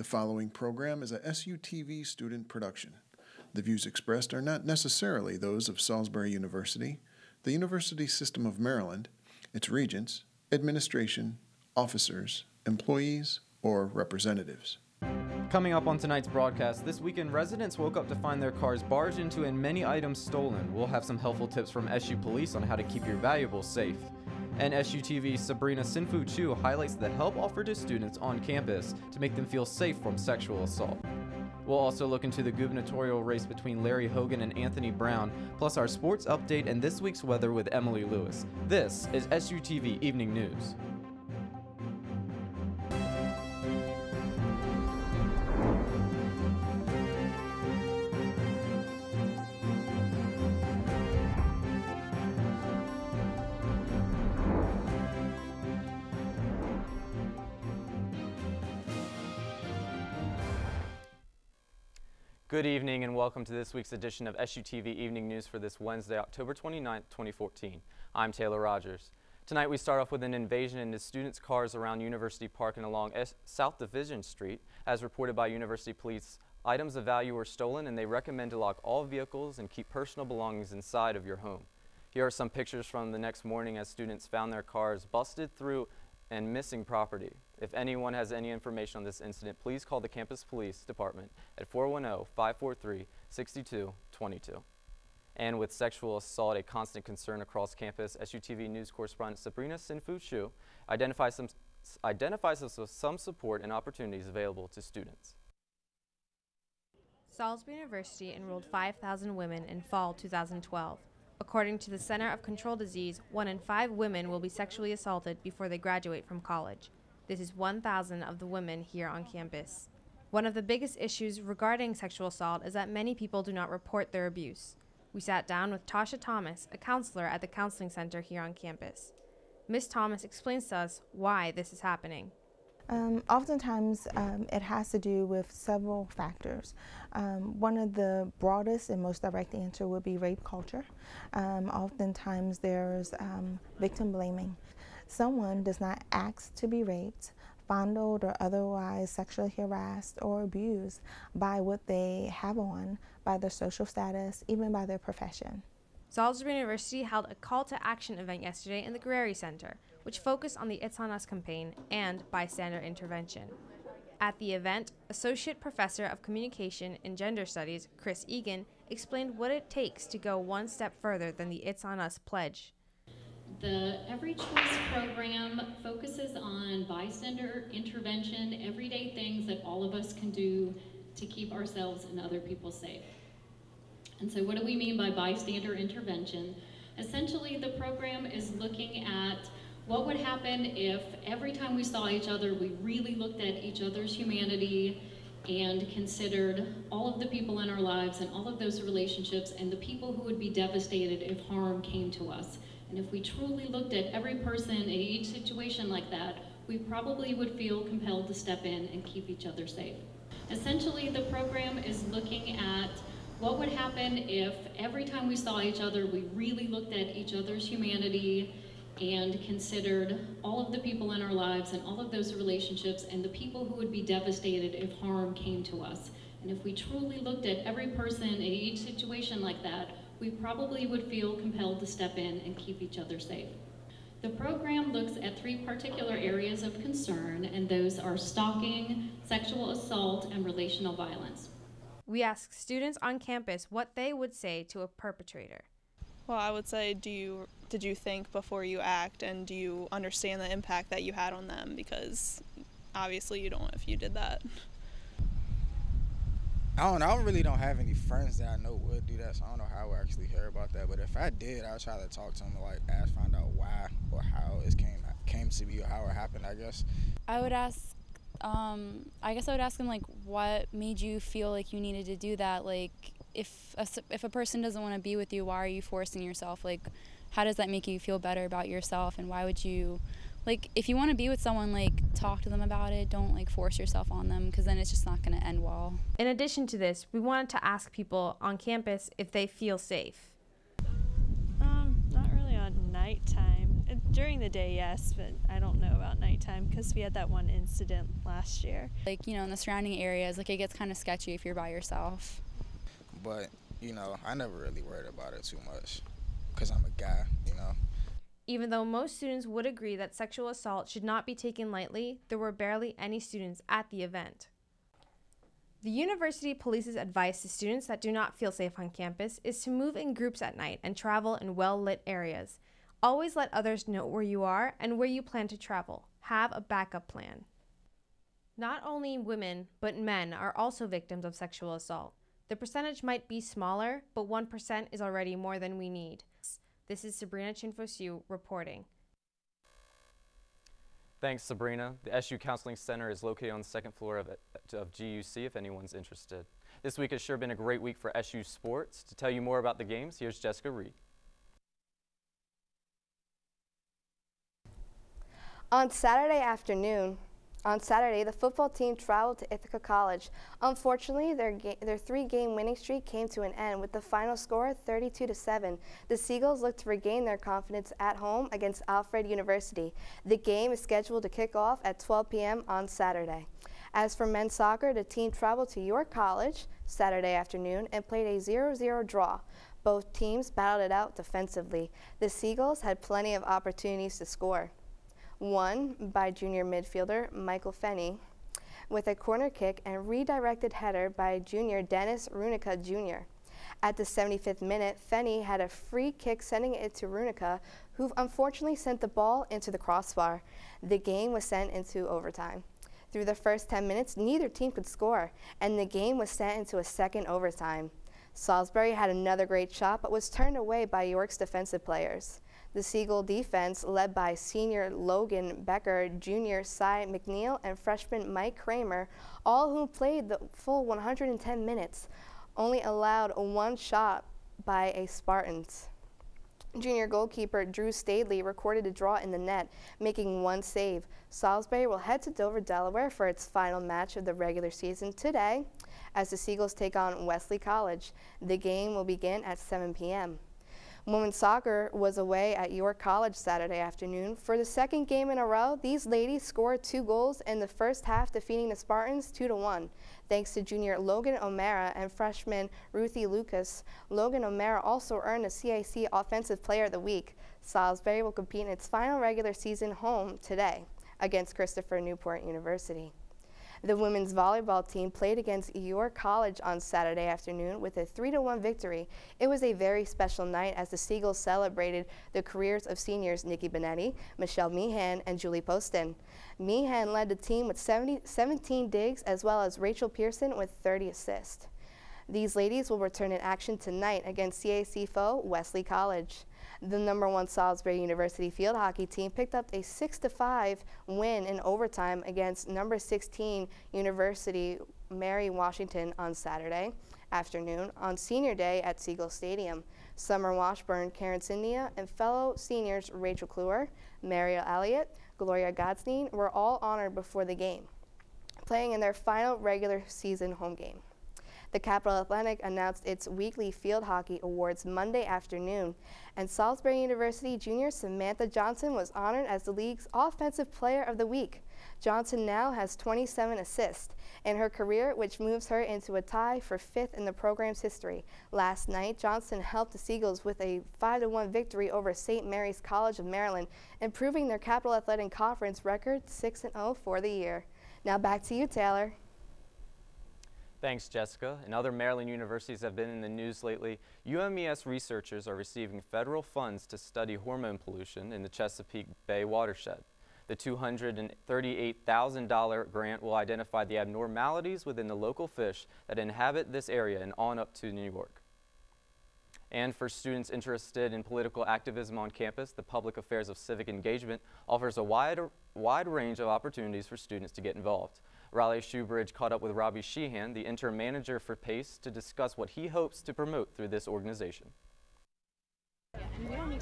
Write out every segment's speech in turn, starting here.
The following program is a SUTV student production. The views expressed are not necessarily those of Salisbury University, the University System of Maryland, its regents, administration, officers, employees, or representatives. Coming up on tonight's broadcast, this weekend residents woke up to find their cars barged into and many items stolen. We'll have some helpful tips from SU Police on how to keep your valuables safe. And SUTV's Sabrina Sinfu Chu highlights the help offered to students on campus to make them feel safe from sexual assault. We'll also look into the gubernatorial race between Larry Hogan and Anthony Brown, plus our sports update and this week's weather with Emily Lewis. This is SUTV Evening News. Good evening and welcome to this week's edition of SUTV Evening News for this Wednesday, October 29th, 2014. I'm Taylor Rogers. Tonight we start off with an invasion into students' cars around University Park and along South Division Street. As reported by University Police, items of value were stolen and they recommend to lock all vehicles and keep personal belongings inside of your home. Here are some pictures from the next morning as students found their cars busted through and missing property. If anyone has any information on this incident, please call the campus police department at 410-543-6222. And with sexual assault a constant concern across campus, SUTV News correspondent Sabrina Sinfu Chu identifies us with some support and opportunities available to students. Salisbury University enrolled 5,000 women in fall 2012. According to the Center of Control Disease, 1 in 5 women will be sexually assaulted before they graduate from college. This is 1,000 of the women here on campus. One of the biggest issues regarding sexual assault is that many people do not report their abuse. We sat down with Tasha Thomas, a counselor at the counseling center here on campus. Ms. Thomas explains to us why this is happening. Oftentimes, it has to do with several factors. One of the broadest and most direct answer would be rape culture. Oftentimes, there's victim blaming. Someone does not ask to be raped, fondled, or otherwise sexually harassed or abused by what they have on, by their social status, even by their profession. Salisbury University held a call to action event yesterday in the Guerreri Center, which focused on the It's On Us campaign and bystander intervention. At the event, Associate Professor of Communication and Gender Studies, Chris Egan, explained what it takes to go one step further than the It's On Us pledge. The Every Choice program focuses on bystander intervention, everyday things that all of us can do to keep ourselves and other people safe. And so what do we mean by bystander intervention? Essentially, the program is looking at what would happen if every time we saw each other, we really looked at each other's humanity and considered all of the people in our lives and all of those relationships and the people who would be devastated if harm came to us. And if we truly looked at every person in each situation like that, we probably would feel compelled to step in and keep each other safe. Essentially, the program is looking at what would happen if every time we saw each other, we really looked at each other's humanity and considered all of the people in our lives and all of those relationships and the people who would be devastated if harm came to us. And if we truly looked at every person in each situation like that, we probably would feel compelled to step in and keep each other safe. The program looks at 3 particular areas of concern, and those are stalking, sexual assault, and relational violence. We asked students on campus what they would say to a perpetrator. Well, I would say, did you think before you act, and do you understand the impact that you had on them? Because obviously you don't if you did that. I really don't have any friends that I know would do that, so I don't know how I would actually hear about that. But if I did, I would try to talk to them, find out why or how it came to be or how it happened, I guess. I would ask, I guess I would ask them, what made you feel like you needed to do that? If a person doesn't want to be with you, why are you forcing yourself? How does that make you feel better about yourself? And why would you, if you want to be with someone, talk to them about it. Don't, force yourself on them, because then it's just not going to end well. In addition to this, we wanted to ask people on campus if they feel safe. Not really on nighttime. During the day, yes, but I don't know about nighttime because we had that one incident last year. Like, you know, in the surrounding areas, like it gets kind of sketchy if you're by yourself. But, you know, I never really worried about it too much because I'm a guy, you know. Even though most students would agree that sexual assault should not be taken lightly, there were barely any students at the event. The University Police's advice to students that do not feel safe on campus is to move in groups at night and travel in well-lit areas. Always let others know where you are and where you plan to travel. Have a backup plan. Not only women, but men are also victims of sexual assault. The percentage might be smaller, but 1% is already more than we need. This is Sabrina Chinfosiu reporting. Thanks, Sabrina. The SU Counseling Center is located on the second floor of GUC if anyone's interested. This week has sure been a great week for SU sports. To tell you more about the games, here's Jessica Reed. On Saturday, the football team traveled to Ithaca College. Unfortunately, their three-game winning streak came to an end with the final score 32-7. The Seagulls look to regain their confidence at home against Alfred University. The game is scheduled to kick off at 12 p.m. on Saturday. As for men's soccer, the team traveled to York College Saturday afternoon and played a 0-0 draw. Both teams battled it out defensively. The Seagulls had plenty of opportunities to score. One by junior midfielder Michael Fenney with a corner kick and redirected header by junior Dennis Runica Jr. At the 75th minute, Fenney had a free kick sending it to Runica, who unfortunately sent the ball into the crossbar. The game was sent into overtime. Through the first 10 minutes, neither team could score, and the game was sent into a second overtime. Salisbury had another great shot, but was turned away by York's defensive players. The Seagull defense, led by senior Logan Becker, junior Cy McNeil, and freshman Mike Kramer, all who played the full 110 minutes, only allowed one shot by a Spartans. Junior goalkeeper Drew Stadley recorded a draw in the net, making one save. Salisbury will head to Dover, Delaware for its final match of the regular season today as the Seagulls take on Wesley College. The game will begin at 7 p.m. Women's soccer was away at York College Saturday afternoon. For the second game in a row, these ladies scored 2 goals in the first half, defeating the Spartans 2-1. Thanks to junior Logan O'Mara and freshman Ruthie Lucas, Logan O'Mara also earned the CIC Offensive Player of the Week. Salisbury will compete in its final regular season home today against Christopher Newport University. The women's volleyball team played against York College on Saturday afternoon with a 3-1 victory. It was a very special night as the Seagulls celebrated the careers of seniors Nikki Benetti, Michelle Meehan, and Julie Poston. Meehan led the team with 17 digs, as well as Rachel Pearson with 30 assists. These ladies will return in action tonight against CAC foe Wesley College. The #1 Salisbury University field hockey team picked up a 6-5 win in overtime against number 16 University Mary Washington on Saturday afternoon on senior day at Seagull Stadium. Summer Washburn, Karen Cindia, and fellow seniors Rachel Kluwer, Mariel Elliott, Gloria Godstein were all honored before the game, playing in their final regular season home game. The Capital Athletic announced its weekly field hockey awards Monday afternoon, and Salisbury University junior Samantha Johnson was honored as the league's Offensive Player of the Week. Johnson now has 27 assists in her career, which moves her into a tie for 5th in the program's history. Last night, Johnson helped the Seagulls with a 5-1 victory over St. Mary's College of Maryland, improving their Capital Athletic Conference record 6-0 for the year. Now back to you, Taylor. Thanks, Jessica. And other Maryland universities have been in the news lately. UMES researchers are receiving federal funds to study hormone pollution in the Chesapeake Bay watershed. The $238,000 grant will identify the abnormalities within the local fish that inhabit this area and on up to New York. And for students interested in political activism on campus, the Public Affairs of Civic Engagement offers a wide range of opportunities for students to get involved. Riley Shoebridge caught up with Robbie Sheehan, the interim manager for PACE, to discuss what he hopes to promote through this organization.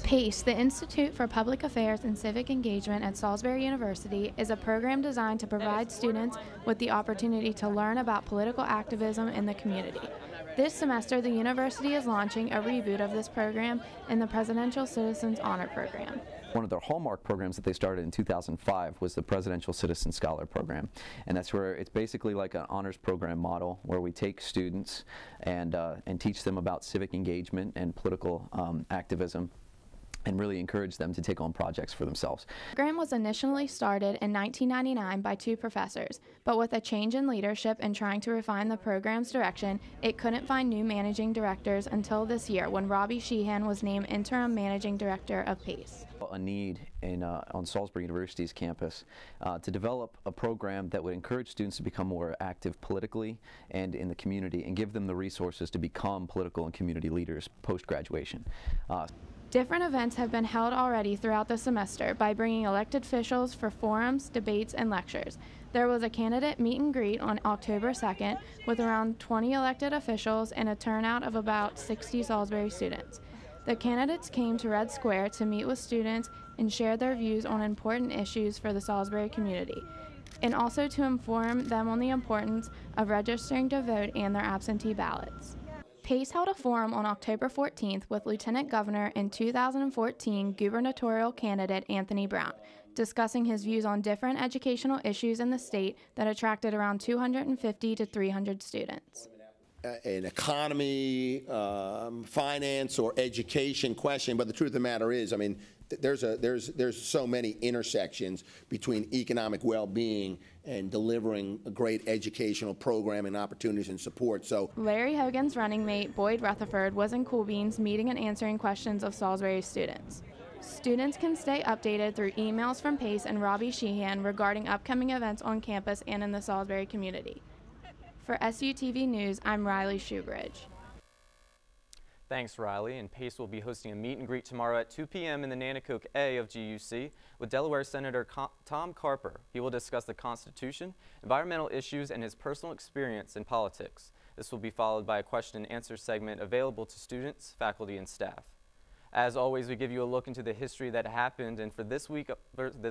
PACE, the Institute for Public Affairs and Civic Engagement at Salisbury University, is a program designed to provide students with the opportunity to learn about political activism in the community. This semester, the university is launching a reboot of this program in the Presidential Citizens Honor Program. One of their hallmark programs that they started in 2005 was the Presidential Citizen Scholar Program, and that's where it's basically like an honors program model where we take students and teach them about civic engagement and political activism, and really encourage them to take on projects for themselves. The program was initially started in 1999 by 2 professors, but with a change in leadership and trying to refine the program's direction, it couldn't find new managing directors until this year when Robbie Sheehan was named interim managing director of PACE. A need on Salisbury University's campus to develop a program that would encourage students to become more active politically and in the community and give them the resources to become political and community leaders post-graduation. Different events have been held already throughout the semester by bringing elected officials for forums, debates, and lectures. There was a candidate meet and greet on October 2nd with around 20 elected officials and a turnout of about 60 Salisbury students. The candidates came to Red Square to meet with students and share their views on important issues for the Salisbury community, and also to inform them on the importance of registering to vote and their absentee ballots. PACE held a forum on October 14th with Lieutenant Governor and 2014 gubernatorial candidate Anthony Brown, discussing his views on different educational issues in the state that attracted around 250 to 300 students. An economy, finance, or education question, but the truth of the matter is, I mean, there's so many intersections between economic well-being and delivering a great educational program and opportunities and support. So Larry Hogan's running mate, Boyd Rutherford, was in Cool Beans meeting and answering questions of Salisbury students. Students can stay updated through emails from PACE and Robbie Sheehan regarding upcoming events on campus and in the Salisbury community. For SUTV News, I'm Riley Shoebridge. Thanks, Riley. And PACE will be hosting a meet and greet tomorrow at 2 p.m. in the Nanticoke A of GUC with Delaware Senator Tom Carper. He will discuss the Constitution, environmental issues, and his personal experience in politics. This will be followed by a question and answer segment available to students, faculty, and staff. As always, we give you a look into the history that happened, and for this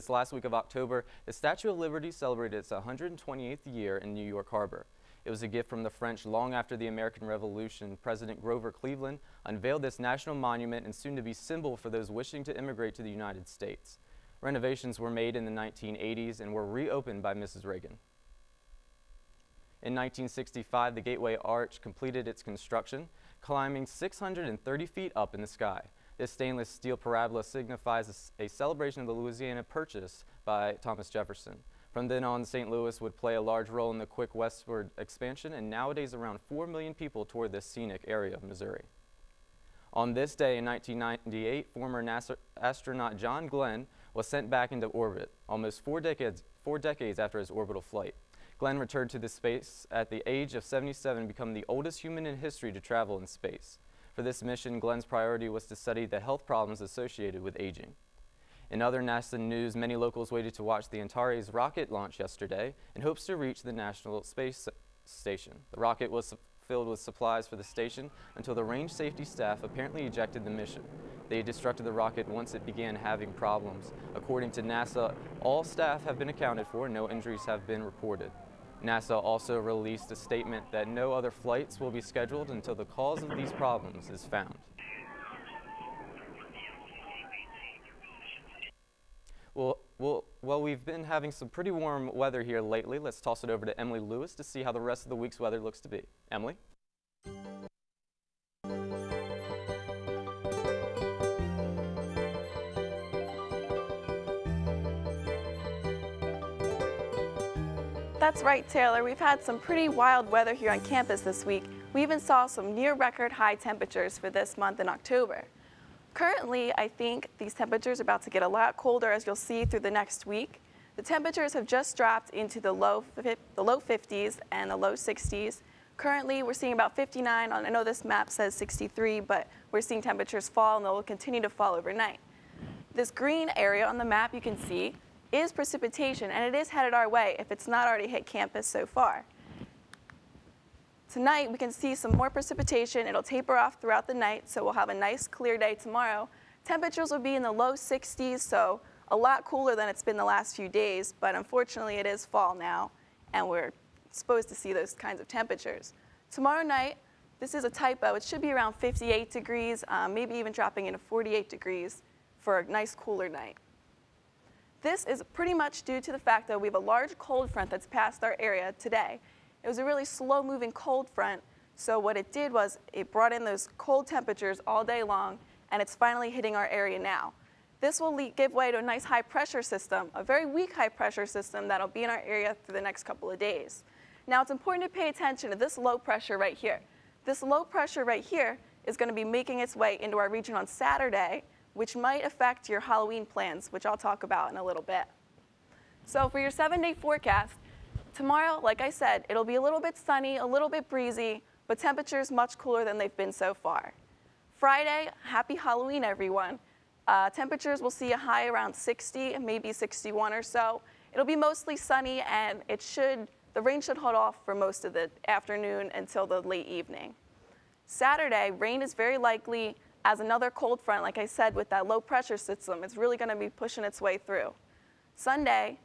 last week of October, the Statue of Liberty celebrated its 128th year in New York Harbor. It was a gift from the French long after the American Revolution. President Grover Cleveland unveiled this national monument and soon-to-be symbol for those wishing to immigrate to the United States. Renovations were made in the 1980s and were reopened by Mrs. Reagan. In 1965, the Gateway Arch completed its construction, climbing 630 feet up in the sky. This stainless steel parabola signifies a celebration of the Louisiana Purchase by Thomas Jefferson. From then on, St. Louis would play a large role in the quick westward expansion, and nowadays around 4 million people tour this scenic area of Missouri. On this day in 1998, former NASA astronaut John Glenn was sent back into orbit, almost four decades after his orbital flight. Glenn returned to the space at the age of 77, becoming the oldest human in history to travel in space. For this mission, Glenn's priority was to study the health problems associated with aging. In other NASA news, many locals waited to watch the Antares rocket launch yesterday in hopes to reach the National Space Station. The rocket was filled with supplies for the station until the range safety staff apparently ejected the mission. They destructed the rocket once it began having problems. According to NASA, all staff have been accounted for and no injuries have been reported. NASA also released a statement that no other flights will be scheduled until the cause of these problems is found. Well, we've been having some pretty warm weather here lately. Let's toss it over to Emily Lewis to see how the rest of the week's weather looks to be. Emily? That's right, Taylor. We've had some pretty wild weather here on campus this week. We even saw some near record high temperatures for this month in October. Currently, I think these temperatures are about to get a lot colder, as you'll see through the next week. The temperatures have just dropped into the low 50s and the low 60s. Currently, we're seeing about 59. I know this map says 63, but we're seeing temperatures fall, and they'll continue to fall overnight. This green area on the map you can see is precipitation, and it is headed our way if it's not already hit campus so far. Tonight, we can see some more precipitation. It'll taper off throughout the night, so we'll have a nice clear day tomorrow. Temperatures will be in the low 60s, so a lot cooler than it's been the last few days, but unfortunately it is fall now, and we're supposed to see those kinds of temperatures. Tomorrow night, this is a typo. It should be around 58 degrees, maybe even dropping into 48 degrees for a nice cooler night. This is pretty much due to the fact that we have a large cold front that's passed our area today. It was a really slow-moving cold front, so what it did was it brought in those cold temperatures all day long, and it's finally hitting our area now. This will give way to a nice high-pressure system, a very weak high-pressure system that'll be in our area for the next couple of days. Now, it's important to pay attention to this low pressure right here. This low pressure right here is going to be making its way into our region on Saturday, which might affect your Halloween plans, which I'll talk about in a little bit. So for your 7-day forecast, tomorrow, like I said, it'll be a little bit sunny, a little bit breezy, but temperatures much cooler than they've been so far. Friday, happy Halloween, everyone. Temperatures will see a high around 60, maybe 61 or so. It'll be mostly sunny, and the rain should hold off for most of the afternoon until the late evening. Saturday, rain is very likely as another cold front, like I said, with that low pressure system. It's really going to be pushing its way through. Sunday,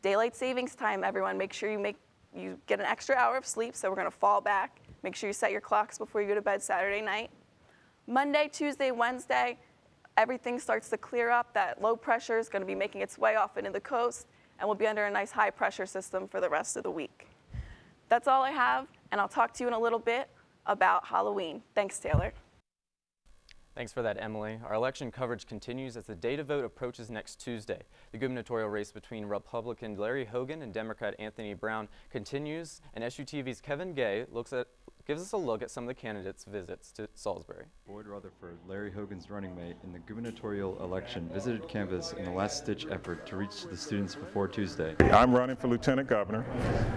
daylight savings time, everyone. Make sure you get an extra hour of sleep, so we're going to fall back. Make sure you set your clocks before you go to bed Saturday night. Monday, Tuesday, Wednesday, everything starts to clear up. That low pressure is going to be making its way off into the coast, and we'll be under a nice high pressure system for the rest of the week. That's all I have, and I'll talk to you in a little bit about Halloween. Thanks, Taylor. Thanks for that, Emily. Our election coverage continues as the day to vote approaches next Tuesday. The gubernatorial race between Republican Larry Hogan and Democrat Anthony Brown continues, and SUTV's Kevin Gay gives us a look at some of the candidates' visits to Salisbury. Boyd Rutherford, Larry Hogan's running mate in the gubernatorial election, visited campus in a last-ditch effort to reach the students before Tuesday. I'm running for lieutenant governor,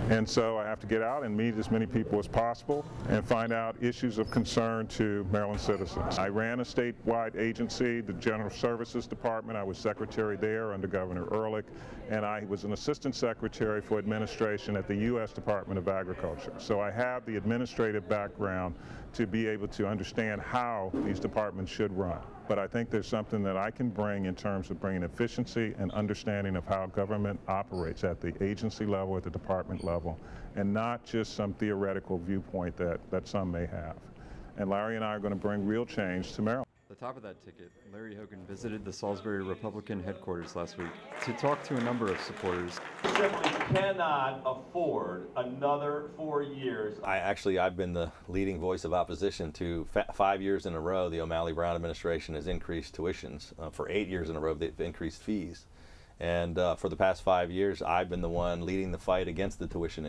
and so I have to get out and meet as many people as possible and find out issues of concern to Maryland citizens. I ran a statewide agency, the General Services Department. I was secretary there under Governor Ehrlich, and I was an assistant secretary for administration at the U.S. Department of Agriculture. So I have the administrative background to be able to understand how these departments should run. But I think there's something that I can bring in terms of bringing efficiency and understanding of how government operates at the agency level, at the department level, and not just some theoretical viewpoint that some may have. And Larry and I are going to bring real change to Maryland. At the top of that ticket, Larry Hogan visited the Salisbury Republican headquarters last week to talk to a number of supporters. We simply cannot afford another 4 years. I've been the leading voice of opposition to 5 years in a row. The O'Malley Brown administration has increased tuitions. For 8 years in a row, they've increased fees. And for the past 5 years, I've been the one leading the fight against the tuition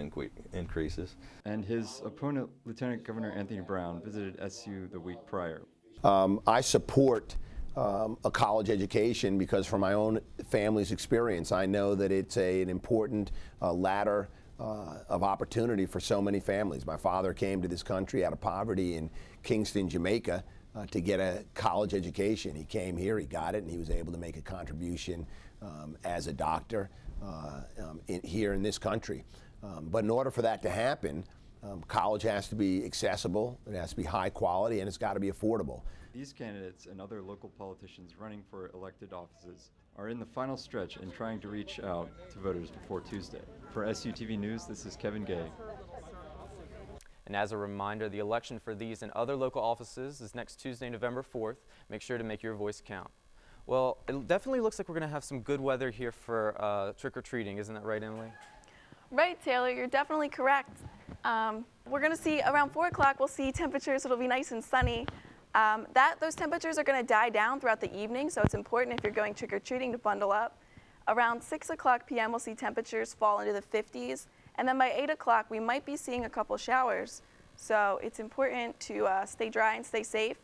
increases. And his opponent, Lieutenant Governor Anthony Brown, visited SU the week prior. I support a college education because from my own family's experience, I know that it's an important ladder of opportunity for so many families. My father came to this country out of poverty in Kingston, Jamaica, to get a college education. He came here, he got it, and he was able to make a contribution as a doctor here in this country. But in order for that to happen, college has to be accessible, it has to be high quality, and it's got to be affordable. These candidates and other local politicians running for elected offices are in the final stretch in trying to reach out to voters before Tuesday. For SUTV News, this is Kevin Gay. And as a reminder, the election for these and other local offices is next Tuesday, November 4th. Make sure to make your voice count. Well, it definitely looks like we're going to have some good weather here for trick-or-treating. Isn't that right, Emily? Right, Taylor, you're definitely correct. We're going to see around 4 o'clock, we'll see temperatures, it'll be nice and sunny. Those temperatures are going to die down throughout the evening, so it's important if you're going trick-or-treating to bundle up. Around 6 o'clock p.m., we'll see temperatures fall into the 50s. And then by 8 o'clock, we might be seeing a couple showers. So it's important to stay dry and stay safe.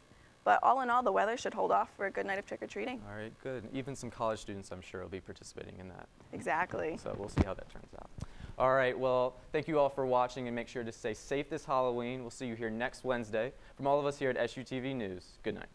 But all in all, the weather should hold off for a good night of trick-or-treating. All right, good. Even some college students, I'm sure, will be participating in that. Exactly. So we'll see how that turns out. All right, well, thank you all for watching, and make sure to stay safe this Halloween. We'll see you here next Wednesday. From all of us here at SUTV News, good night.